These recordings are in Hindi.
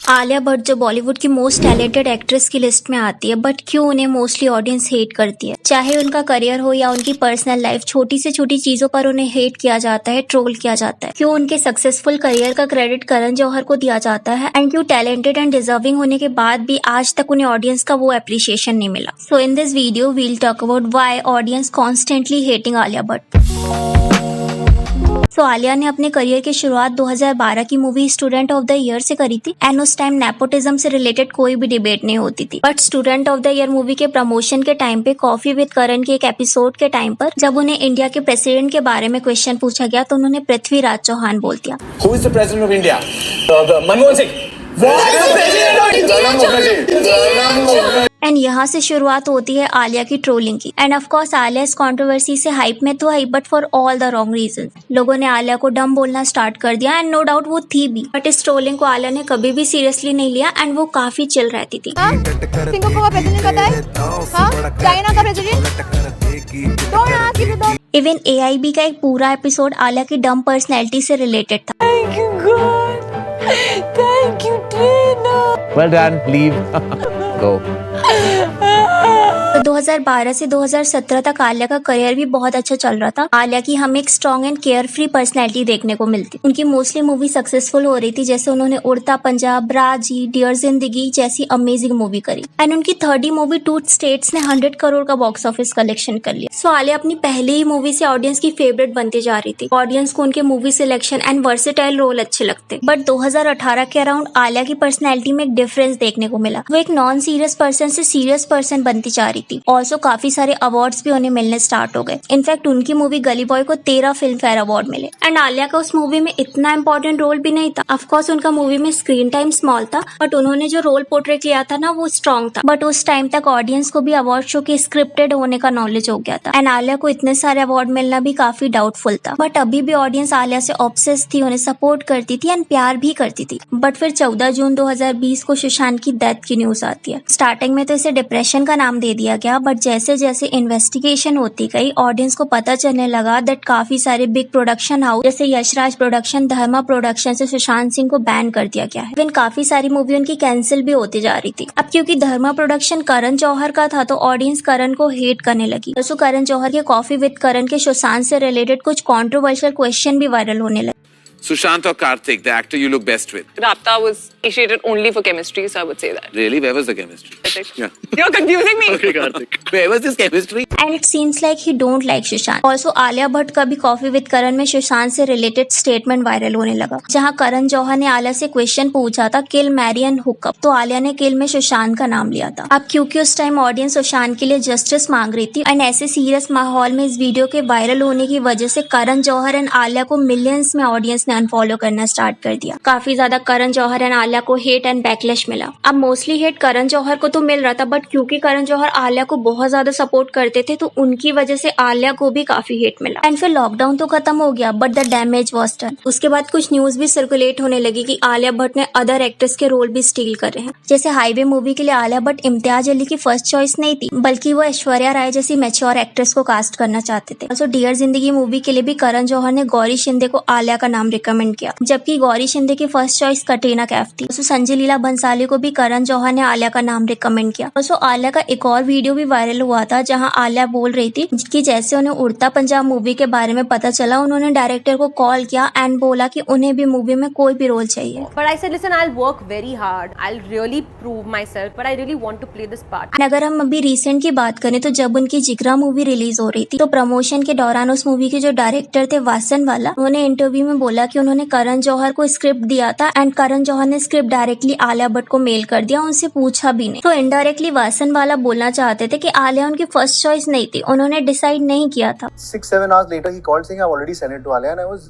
आलिया भट्ट जो बॉलीवुड की मोस्ट टैलेंटेड एक्ट्रेस की लिस्ट में आती है, बट क्यों उन्हें मोस्टली ऑडियंस हेट करती है। चाहे उनका करियर हो या उनकी पर्सनल लाइफ, छोटी से छोटी चीजों पर उन्हें हेट किया जाता है, ट्रोल किया जाता है। क्यों उनके सक्सेसफुल करियर का क्रेडिट करण जौहर को दिया जाता है, एंड क्यों टैलेंटेड एंड डिजर्विंग होने के बाद भी आज तक उन्हें ऑडियंस का वो एप्रिसिएशन नहीं मिला। So in this video we'll talk about why audience constantly hating Alia Bhatt. Alia ने अपने करियर की शुरुआत 2012 की movie student of the year से करी थी, एंड उस टाइम नेपोटिज्म से रिलेटेड कोई भी डिबेट नहीं होती थी। But student of the year movie के प्रमोशन के टाइम पे कॉफी विद करण के एक एपिसोड के टाइम पर जब उन्हें इंडिया के प्रेसिडेंट के बारे में क्वेश्चन पूछा गया तो उन्होंने पृथ्वीराज चौहान बोल दिया। Who is the president of India? Manmohan Singh. And यहाँ से शुरुआत होती है आलिया की ट्रोलिंग की। एंड ऑफ कोर्स आलिया इस कंट्रोवर्सी से हाइप में तो आई, but for all the wrong reason. लोगों ने आलिया को डम बोलना स्टार्ट कर दिया, एंड नो डाउट वो थी भी, बट इस ट्रोलिंग को आलिया ने कभी भी सीरियसली नहीं लिया, एंड वो काफी चिल रहती थी। सिंगापुर का प्रेसिडेंट पता है? चाइना का प्रेसिडेंट? इवन AIB का एक पूरा एपिसोड आलिया की डम पर्सनैलिटी से रिलेटेड था। Thank you God. Thank you Trina. Well done. Leave. Go. तो 2012 से 2017 तक आलिया का करियर भी बहुत अच्छा चल रहा था। आलिया की हमें एक strong and care free personality देखने को मिलती। उनकी मोस्टली मूवी सक्सेसफुल हो रही थी, जैसे उन्होंने उड़ता पंजाब, राजी, डियर जिंदगी जैसी अमेजिंग मूवी करी। एंड उनकी थर्ड मूवी टू स्टेट्स ने 100 करोड़ का बॉक्स ऑफिस कलेक्शन कर लिया। सो आलिया अपनी पहली ही मूवी से ऑडियंस की फेवरेट बनती जा रही थी। ऑडियंस को उनके movie selection and versatile role अच्छे लगते। बट 2018 के अराउंड आलिया की पर्सनैलिटी में एक डिफरेंस देखने को मिला। वो एक नॉन सीरियस पर्सन से सीरियस पर्सन बनती जा रही थी। ऑल्सो काफी सारे अवार्ड्स भी उन्हें मिलने स्टार्ट हो गए। इनफैक्ट उनकी मूवी गली बॉय को 13 फिल्म फेयर अवार्ड मिले। एंड आलिया का उस मूवी में इतना इंपॉर्टेंट रोल भी नहीं था। ऑफकोर्स उनका मूवी में स्क्रीन टाइम स्मॉल था, बट उन्होंने जो रोल पोर्ट्रे किया था ना, वो स्ट्रॉन्ग था। बट उस टाइम तक ऑडियंस को भी अवार्ड शो के स्क्रिप्टेड होने का नॉलेज हो गया था, एंड आलिया को इतने सारे अवार्ड मिलना भी काफी डाउटफुल था। बट अभी भी ऑडियंस आलिया से ऑब्सेस थी, उन्हें सपोर्ट करती थी एंड प्यार भी करती थी। बट फिर 14 जून 2020 को सुशांत की डेथ की न्यूज आती है। स्टार्टिंग में तो इसे डिप्रेशन का नाम दे दिया गया, बट जैसे जैसे इन्वेस्टिगेशन होती गई ऑडियंस को पता चलने लगा दैट काफी सारे बिग प्रोडक्शन हाउस जैसे यशराज प्रोडक्शन, धर्मा प्रोडक्शन से सुशांत सिंह को बैन कर दिया गया है। इवन काफी सारी मूवी उनकी कैंसिल भी होती जा रही थी। अब क्योंकि धर्मा प्रोडक्शन करण जौहर का था तो ऑडियंस करण को हेट करने लगी। तो करण जौहर के कॉफी विद करण के सुशांत से रिलेटेड कुछ कंट्रोवर्शियल क्वेश्चन भी वायरल होने लगे। Sushant or Karthik, the actor you look best with? Rapta was initiated only for chemistry, so I would say that. Really? Where was the chemistry? Karthik. Yeah. You're confusing me. Okay, Karthik. Where was this chemistry? And it seems like he don't like Sushant. Also Alia Bhatt का भी कॉफी विद करण में सुशांत से रिलेटेड स्टेटमेंट वायरल होने लगा, जहां करण जौहर ने आलिया से क्वेश्चन पूछा था किल, मैरी एंड हुकअप, तो आलिया ने किल में सुशांत का नाम लिया था। अब क्योंकि उस टाइम ऑडियंस सुशांत के लिए जस्टिस मांग रही थी, एंड ऐसे सीरियस माहौल में इस वीडियो के वायरल होने की वजह से करण जौहर एंड आलिया को मिलियंस में ऑडियंस ने अनफॉलो करना स्टार्ट कर दिया। काफी ज्यादा करण जौहर एंड आलिया को हेट एंड बैकलैश मिला। अब मोस्टली हेट करण जौहर को तो मिल रहा था, बट क्योंकि करण जौहर आलिया को बहुत ज्यादा सपोर्ट करते थे तो उनकी वजह से आलिया को भी काफी हेट मिला। एंड फिर लॉकडाउन तो खत्म हो गया, but the damage was done. उसके बाद कुछ न्यूज भी सर्कुलेट होने लगी कि आलिया भट्ट ने अदर एक्ट्रेस के रोल भी स्टील कर रहे हैं। जैसे हाईवे मूवी के लिए आलिया भट्ट इम्तियाज अली की फर्स्ट चॉइस नहीं थी, बल्कि वो ऐश्वर्या राय जैसी मैच्योर एक्ट्रेस को कास्ट करना चाहते थे। तो डियर जिंदगी मूवी के लिए भी करण जौहर ने गौरी शिंदे को आलिया का नाम रिकमेंड किया, जबकि गौरी शिंदे की फर्स्ट चॉइस कटरीना कैफ थी। तो संजय लीला भंसाली को भी करण जौहर ने आलिया का नाम रिकमेंड किया। तो आलिया का एक और वीडियो भी वायरल हुआ था, जहां आलिया बोल रही थी कि जैसे उन्हें उड़ता पंजाब मूवी के बारे में पता चला, उन्होंने डायरेक्टर को कॉल किया एंड बोला कि उन्हें भी मूवी में कोई भी रोल चाहिए। But I said, listen, I'll work very hard. I'll really prove myself, but I really want to play this part. अगर हम अभी रिसेंट की बात करें तो जब उनकी जिगरा मूवी रिलीज हो रही थी तो प्रमोशन के दौरान उस मूवी के जो डायरेक्टर थे वासन वाला, उन्होंने इंटरव्यू में बोला कि उन्होंने करण जौहर को स्क्रिप्ट दिया था एंड करण जौहर ने स्क्रिप्ट डायरेक्टली आलिया भट्ट को मेल कर दिया, उनसे पूछा भी नहीं। तो इनडायरेक्टली वासन वाला बोलना चाहते थे कि आलिया उनकी फर्स्ट चॉइस नहीं थी, उन्होंने डिसाइड नहीं किया था। 6-7 hours later he called saying I've already sent it to Alia and I was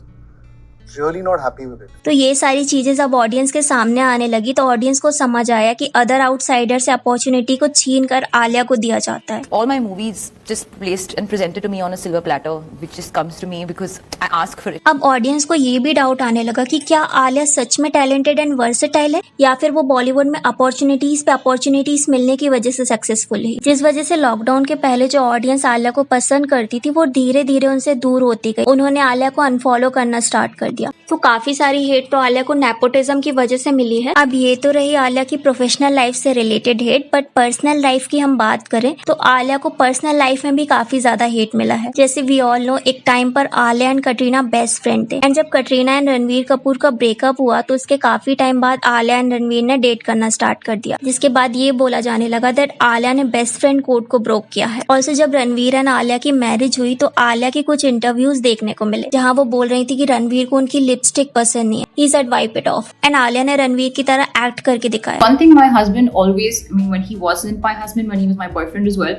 really not happy with it. तो ये सारी चीजें जब ऑडियंस के सामने आने लगी तो ऑडियंस को समझ आया कि अदर आउटसाइडर से अपॉर्चुनिटी को छीन कर आलिया को दिया जाता है। All my movies just placed and presented to me on a silver platter, which just comes to me because I ask for it. अब ऑडियंस को ये भी डाउट आने लगा कि क्या आलिया सच में टैलेंटेड एंड वर्सेटाइल है या फिर वो बॉलीवुड में अपॉर्चुनिटीज पे अपॉर्चुनिटीज मिलने की वजह से सक्सेसफुल है, जिस वजह से लॉकडाउन के पहले जो ऑडियंस आलिया को पसंद करती थी वो धीरे धीरे उनसे दूर होती गई। उन्होंने आलिया को अनफॉलो करना स्टार्ट कर दिया। दिया। तो काफी सारी हेट तो आलिया को नेपोटिज्म की वजह से मिली है। अब ये तो रही आलिया की प्रोफेशनल लाइफ से related hate, but personal life की हम बात करें तो आलिया को पर्सनल लाइफ में भी काफी ज्यादा हेट मिला है। जैसे वी ऑल नो, एक टाइम पर Alia and Katrina best friend थे, एंड जब कटरीना एंड रणवीर कपूर का ब्रेकअप हुआ तो उसके काफी टाइम बाद आलिया एंड रणवीर ने डेट करना स्टार्ट कर दिया, जिसके बाद ये बोला जाने लगा दैट आलिया ने बेस्ट फ्रेंड कोड को ब्रोक किया है। ऑल्सो जब रणवीर एंड आलिया की मैरिज हुई तो आलिया के कुछ इंटरव्यूज देखने को मिले जहाँ वो बोल रही थी कि रणवीर को उनकी लिपस्टिक पसंद नहीं है, he said wipe it of, and Alia ने रणवीर की तरह एक्ट करके दिखाया। One thing my husband always, I mean, when he wasn't my husband, when he was my boyfriend as well,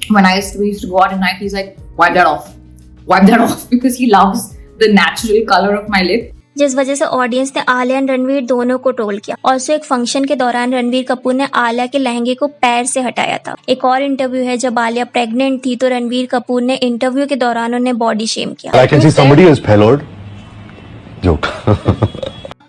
when we used to go out at night, he's like, wipe that off, because he loves the natural color of my lip. जिस वजह से ऑडियंस ने आलिया एंड रणवीर दोनों को ट्रोल किया। ऑल्सो एक फंक्शन के दौरान रणवीर कपूर ने आलिया के लहंगे को पैर से हटाया था। एक और इंटरव्यू है जब आलिया प्रेग्नेंट थी तो रणवीर कपूर ने इंटरव्यू के दौरान उन्हें बॉडी शेम किया। I can see somebody has payload. Joke.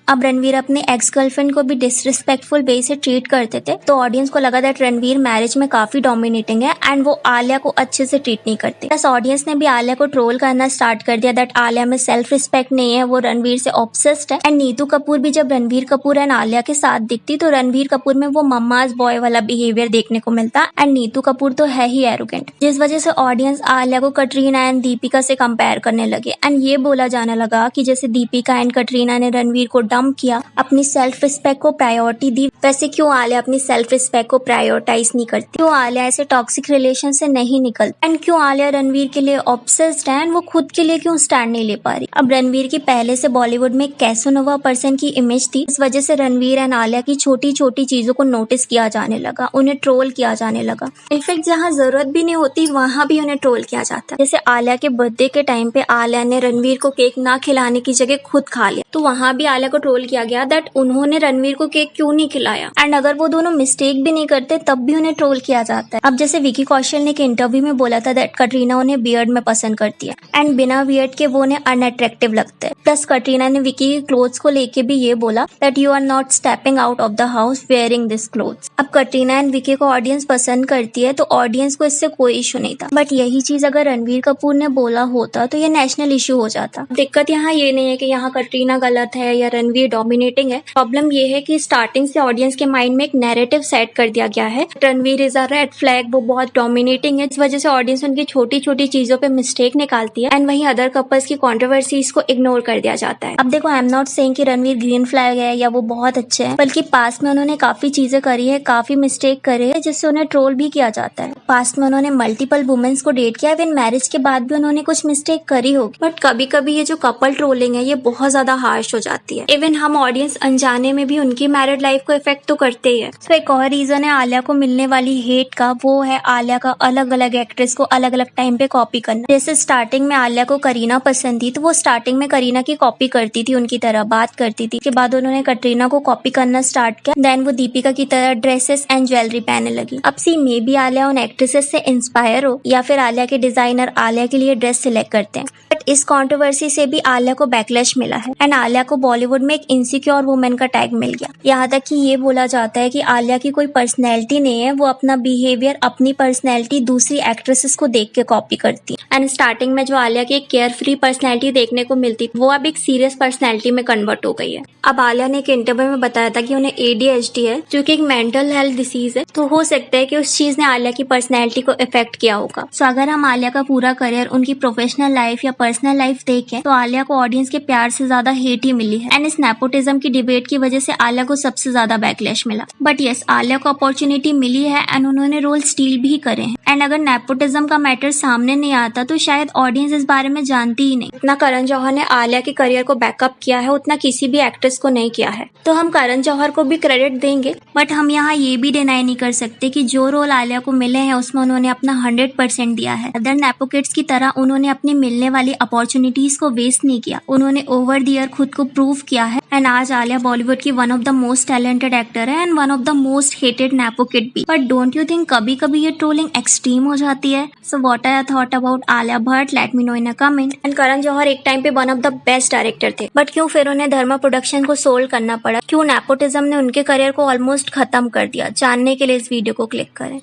अब रणवीर अपने एक्स गर्लफ्रेंड को भी डिसरिस्पेक्टफुल वे से ट्रीट करते थे तो ऑडियंस को लगा दैट रणवीर मैरिज में काफी डोमिनेटिंग है एंड वो आलिया को अच्छे से ट्रीट नहीं करते। प्लस ऑडियंस ने भी आलिया को ट्रोल करना स्टार्ट कर दिया दैट आलिया में सेल्फ रिस्पेक्ट नहीं है, वो रणवीर से ऑब्सेस्ड है। एंड नीतू कपूर भी जब रणवीर कपूर एंड आलिया के साथ दिखती तो रणवीर कपूर में वो मम्माज बॉय वाला बिहेवियर देखने को मिलता, एंड नीतू कपूर तो है ही एरोगेंट, जिस वजह से ऑडियंस आलिया को कटरीना एंड दीपिका से कंपेयर करने लगे। एंड ये बोला जाने लगा कि जैसे दीपिका एंड कटरीना ने रणवीर को डंप किया, अपनी सेल्फ रिस्पेक्ट को प्रायोरिटी दी, वैसे क्यों आलिया अपनी सेल्फ रिस्पेक्ट को प्रायोरिटाइज नहीं करती, क्यों आलिया ऐसे टॉक्सिक रिलेशन से नहीं निकलती, एंड क्यों आलिया रणवीर के लिए ऑब्सेस्ड है एंड वो खुद के लिए क्यों स्टैंड नहीं ले पा रही। अब रणवीर की पहले से बॉलीवुड में कैसोनोवा पर्सन की इमेज थी, इस वजह से रणवीर एंड आलिया की छोटी छोटी चीजों को नोटिस किया जाने लगा, उन्हें ट्रोल किया जाने लगा। इनफैक्ट जहाँ जरूरत भी नहीं होती वहां भी उन्हें ट्रोल किया जाता है। जैसे आलिया के बर्थडे के टाइम पे आलिया ने रणवीर को केक ना खिलाने की जगह खुद खा लिया, तो वहां भी आलिया को ट्रोल किया गया दैट उन्होंने रणवीर को केक क्यों नहीं खिलाया, एंड अगर वो दोनों मिस्टेक भी नहीं करते तब भी उन्हें ट्रोल किया जाता है। अब जैसे विकी कौशल ने एक इंटरव्यू में बोला था दैट कटरीना उन्हें बियर्ड में पसंद करती है एंड बिना बियर्ड के वो उन्हें अनअट्रैक्टिव लगता है। प्लस कटरीना ने विकी के क्लोथ्स को लेके भी ये बोला that you are not stepping out of the house wearing this clothes. अब कटरीना एंड विकी को ऑडियंस पसंद करती है तो ऑडियंस को इससे कोई इशू नहीं था, बट यही चीज अगर रणवीर कपूर ने बोला होता तो ये नेशनल इशू हो जाता। दिक्कत यहाँ ये नहीं है कि यहाँ कटरीना गलत है या रणवीर डोमिनेटिंग है, प्रॉब्लम ये है कि स्टार्टिंग से ऑडियंस के माइंड में एक नैरेटिव सेट कर दिया गया है, Ranveer is a red flag, वो बहुत डोमिनेटिंग है, इस वजह से ऑडियंस उनकी छोटी छोटी चीजों पे मिस्टेक निकालती है एंड वहीं अदर कपल्स की कंट्रोवर्सीज को इग्नोर कर दिया जाता है। अब देखो, आई एम नॉट सेइंग कि रणवीर ग्रीन फ्लैग है या वो बहुत अच्छे हैं, बल्कि पास्ट में उन्होंने काफी चीजें करी है, काफी मिस्टेक करे है जिससे उन्हें ट्रोल भी किया जाता है। पास्ट में उन्होंने मल्टीपल वुमेन्स को डेट किया, इवन मैरिज के बाद भी उन्होंने कुछ मिस्टेक करी होगी, बट कभी कभी ये जो कपल ट्रोलिंग है ये बहुत ज्यादा हार्श हो जाती है। इवन हम ऑडियंस अनजाने में भी उनकी मैरिड लाइफ को इफेक्ट तो करते ही है। तो एक और रीजन है आलिया को मिलने वाली हेट का, वो है आलिया का अलग अलग एक्ट्रेस को अलग अलग टाइम पे कॉपी करना। जैसे स्टार्टिंग में आलिया को करीना पसंद थी तो वो स्टार्टिंग में करीना की कॉपी करती थी, उनकी तरह बात करती थी। के बाद उन्होंने कटरीना को कॉपी करना स्टार्ट किया, देन वो दीपिका की तरह ड्रेसेस एंड ज्वेलरी पहनने लगी। अब सी मे बी आलिया उन एक्ट्रेसेस से इंस्पायर हो या फिर आलिया के डिजाइनर आलिया के लिए ड्रेस सिलेक्ट करते हैं, बट इस कंट्रोवर्सी से भी आलिया को बैकलैश मिला है एंड आलिया को बॉलीवुड में एक इनसिक्योर वुमेन का टैग मिल गया। यहाँ तक कि ये बोला जाता है कि आलिया की कोई पर्सनैलिटी नहीं है, वो अपना बिहेवियर, अपनी पर्सनैलिटी दूसरी एक्ट्रेसेस को देख के कॉपी करती है। एंड स्टार्टिंग में जो आलिया की एक केयर फ्री पर्सनैलिटी देखने को मिलती वो अब एक सीरियस पर्सनैलिटी में कन्वर्ट हो गई है। अब आलिया ने एक इंटरव्यू में बताया था कि उन्हें ADHD है, जो कि एक मेंटल हेल्थ डिसीज है, तो हो सकता है कि उस चीज ने आलिया की पर्सनैलिटी को इफेक्ट किया होगा। सो अगर हम आलिया का पूरा करियर, उनकी प्रोफेशनल लाइफ या पर्सनल लाइफ देखें तो आलिया को ऑडियंस के प्यार से ज्यादा हेट ही मिली है एंड इस नेपोटिज्म की डिबेट की वजह से आलिया को सबसे ज्यादा बैकलैश मिला। बट यस, आलिया को अपॉर्चुनिटी मिली है एंड उन्होंने रोल स्टील भी करे हैं एंड अगर नेपोटिज्म का मैटर सामने नहीं आता तो शायद ऑडियंस इस बारे में जानती ही नहीं। इतना करण जौहर ने आलिया के करियर को बैकअप किया है उतना किसी भी एक्ट्रेस को नहीं किया है, तो हम करण जौहर को भी क्रेडिट देंगे, बट हम यहाँ ये भी डिनाई नहीं कर सकते कि जो रोल आलिया को मिले हैं उसमें उन्होंने अपना 100% दिया है। अदर नेपो किड्स की तरह उन्होंने अपनी मिलने वाली अपॉर्चुनिटीज को वेस्ट नहीं किया, उन्होंने ओवर द ईयर खुद को प्रूव किया है एंड आज आलिया बॉलीवुड की one of the most talented actor है and one of the most hated nepo kid भी। बट डोंट यू थिंक कभी कभी ये ट्रोलिंग एक्सट्रीम हो जाती है? So what are your thought about Alia Bhatt? Let me know in a comment. And Karan Johar एक टाइम पे one of the best director थे, बट क्यों फिर उन्हें धर्मा प्रोडक्शन को सोल्ड करना पड़ा? क्यों नेपोटिज्म ने उनके करियर को ऑलमोस्ट खत्म कर दिया? जानने के लिए इस वीडियो को क्लिक करें।